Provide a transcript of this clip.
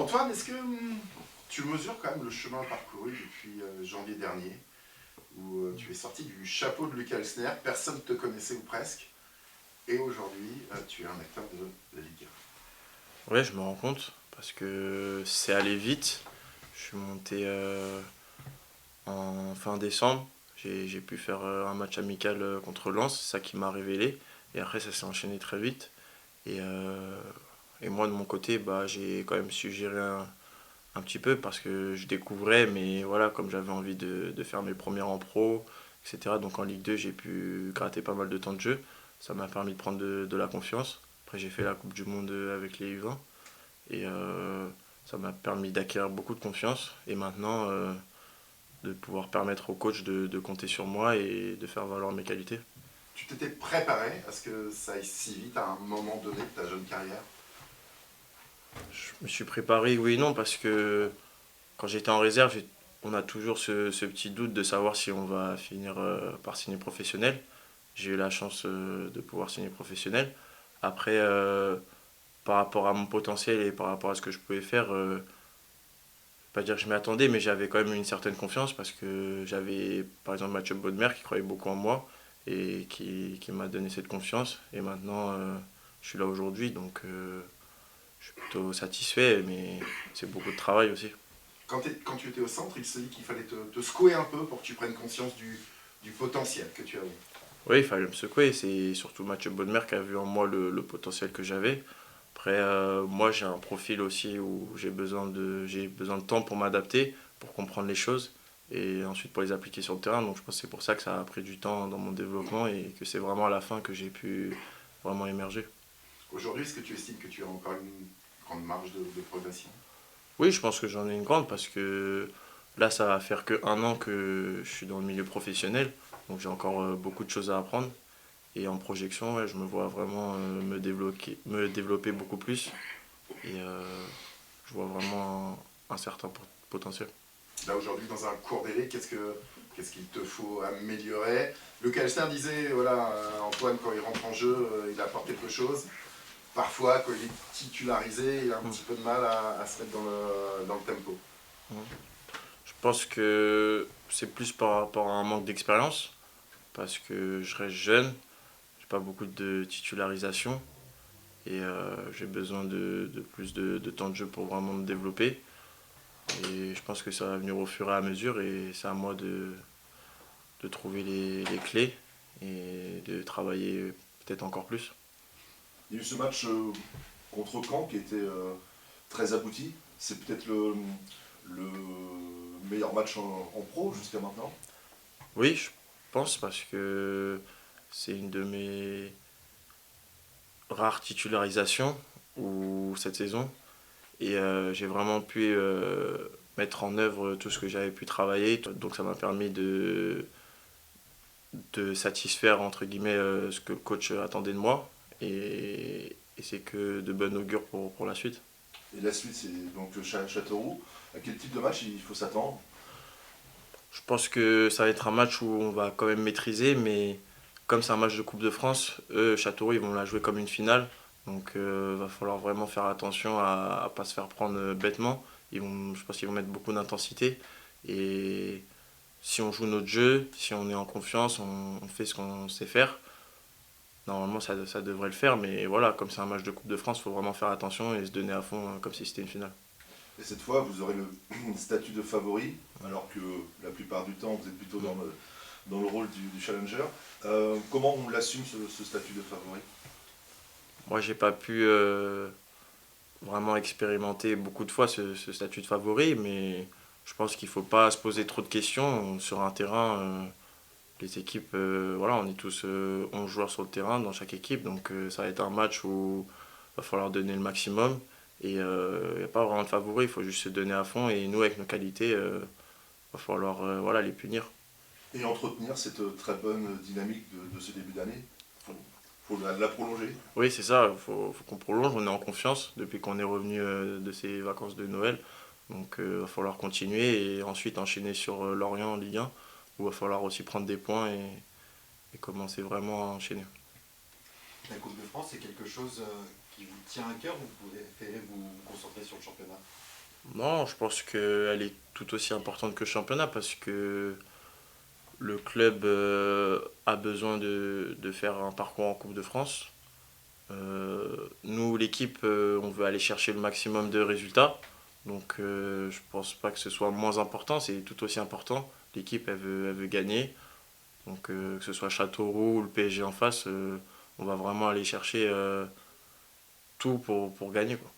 Antoine, est-ce que tu mesures quand même le chemin parcouru depuis janvier dernier, où tu es sorti du chapeau de Lucas Elsner, personne ne te connaissait ou presque, et aujourd'hui tu es un acteur de la Ligue 1. Ouais, je me rends compte parce que c'est allé vite. Je suis monté en fin décembre. J'ai pu faire un match amical contre Lens, c'est ça qui m'a révélé. Et après, ça s'est enchaîné très vite. Et, euh, et moi, de mon côté, bah, j'ai quand même su gérer un petit peu parce que je découvrais, mais voilà, comme j'avais envie de faire mes premières en pro, etc. Donc en Ligue 2, j'ai pu gratter pas mal de temps de jeu. Ça m'a permis de prendre de la confiance. Après, j'ai fait la Coupe du Monde avec les U20. Et ça m'a permis d'acquérir beaucoup de confiance et maintenant de pouvoir permettre au coach de compter sur moi et de faire valoir mes qualités. Tu t'étais préparé à ce que ça aille si vite à un moment donné de ta jeune carrière? Je me suis préparé, oui et non, parce que quand j'étais en réserve, on a toujours ce petit doute de savoir si on va finir par signer professionnel. J'ai eu la chance de pouvoir signer professionnel. Après, par rapport à mon potentiel et par rapport à ce que je pouvais faire, pas dire que je m'y attendais, mais j'avais quand même une certaine confiance parce que j'avais par exemple Mathieu Bodmer qui croyait beaucoup en moi et qui m'a donné cette confiance. Et maintenant, je suis là aujourd'hui, donc je suis plutôt satisfait, mais c'est beaucoup de travail aussi. Quand tu étais au centre, il se dit qu'il fallait te secouer un peu pour que tu prennes conscience du potentiel que tu avais. Oui, il fallait me secouer. C'est surtout Mathieu Bodmer qui a vu en moi le potentiel que j'avais. Après, moi, j'ai un profil aussi où j'ai besoin de temps pour m'adapter, pour comprendre les choses et ensuite pour les appliquer sur le terrain. Donc, je pense que c'est pour ça que ça a pris du temps dans mon développement et que c'est vraiment à la fin que j'ai pu vraiment émerger. Aujourd'hui, est-ce que tu estimes que tu as encore une grande marge de progression? Oui, je pense que j'en ai une grande parce que là, ça va faire que un an que je suis dans le milieu professionnel. Donc, j'ai encore beaucoup de choses à apprendre. Et en projection, ouais, je me vois vraiment me développer beaucoup plus. Et je vois vraiment un certain potentiel. Là aujourd'hui dans un court délai, qu'est-ce qu'il te faut améliorer? Le Calster disait, voilà, Antoine quand il rentre en jeu, il apporte quelque chose. Parfois, quand il est titularisé, il a un Mm. petit peu de mal à se mettre dans le tempo. Mm. Je pense que c'est plus par rapport à un manque d'expérience, parce que je reste jeune, j'ai pas beaucoup de titularisation et j'ai besoin de plus de temps de jeu pour vraiment me développer. Et je pense que ça va venir au fur et à mesure et c'est à moi de trouver les clés et de travailler peut-être encore plus. Il y a eu ce match contre Caen qui était très abouti. C'est peut-être le meilleur match en pro jusqu'à maintenant. Oui, je pense parce que c'est une de mes rares titularisations ou cette saison et j'ai vraiment pu mettre en œuvre tout ce que j'avais pu travailler. Donc ça m'a permis de satisfaire entre guillemets ce que le coach attendait de moi et c'est que de bon augure pour la suite. Et la suite, c'est donc Châteauroux. À quel type de match il faut s'attendre? Je pense que ça va être un match où on va quand même maîtriser, mais comme c'est un match de Coupe de France, eux, Châteauroux, ils vont la jouer comme une finale. Donc il va falloir vraiment faire attention à ne pas se faire prendre bêtement. Je pense qu'ils vont mettre beaucoup d'intensité. Et si on joue notre jeu, si on est en confiance, on fait ce qu'on sait faire. Normalement, ça devrait le faire. Mais voilà, comme c'est un match de Coupe de France, il faut vraiment faire attention et se donner à fond comme si c'était une finale. Et cette fois, vous aurez le statut de favori, alors que la plupart du temps, vous êtes plutôt dans le rôle du challenger. Comment on l'assume ce statut de favori? Moi, j'ai pas pu vraiment expérimenté beaucoup de fois ce statut de favori, mais je pense qu'il ne faut pas se poser trop de questions. Sur un terrain, les équipes, voilà, on est tous 11 joueurs sur le terrain dans chaque équipe, donc ça va être un match où il va falloir donner le maximum. Et il n'y a pas vraiment de favori, il faut juste se donner à fond. Et nous, avec nos qualités, il va falloir voilà, les punir. Et entretenir cette très bonne dynamique de ce début d'année. Faut la prolonger. Oui, c'est ça, faut qu'on prolonge, on est en confiance depuis qu'on est revenu de ces vacances de Noël. Donc il va falloir continuer et ensuite enchaîner sur Lorient en Ligue 1, où il va falloir aussi prendre des points et commencer vraiment à enchaîner. La Coupe de France, c'est quelque chose qui vous tient à cœur ou vous préférez vous concentrer sur le championnat? Non, je pense qu'elle est tout aussi importante que le championnat parce que le club a besoin de faire un parcours en Coupe de France. Nous, l'équipe, on veut aller chercher le maximum de résultats. Donc je pense pas que ce soit moins important, c'est tout aussi important. L'équipe, elle veut gagner. Donc que ce soit Châteauroux ou le PSG en face, on va vraiment aller chercher tout pour gagner, quoi.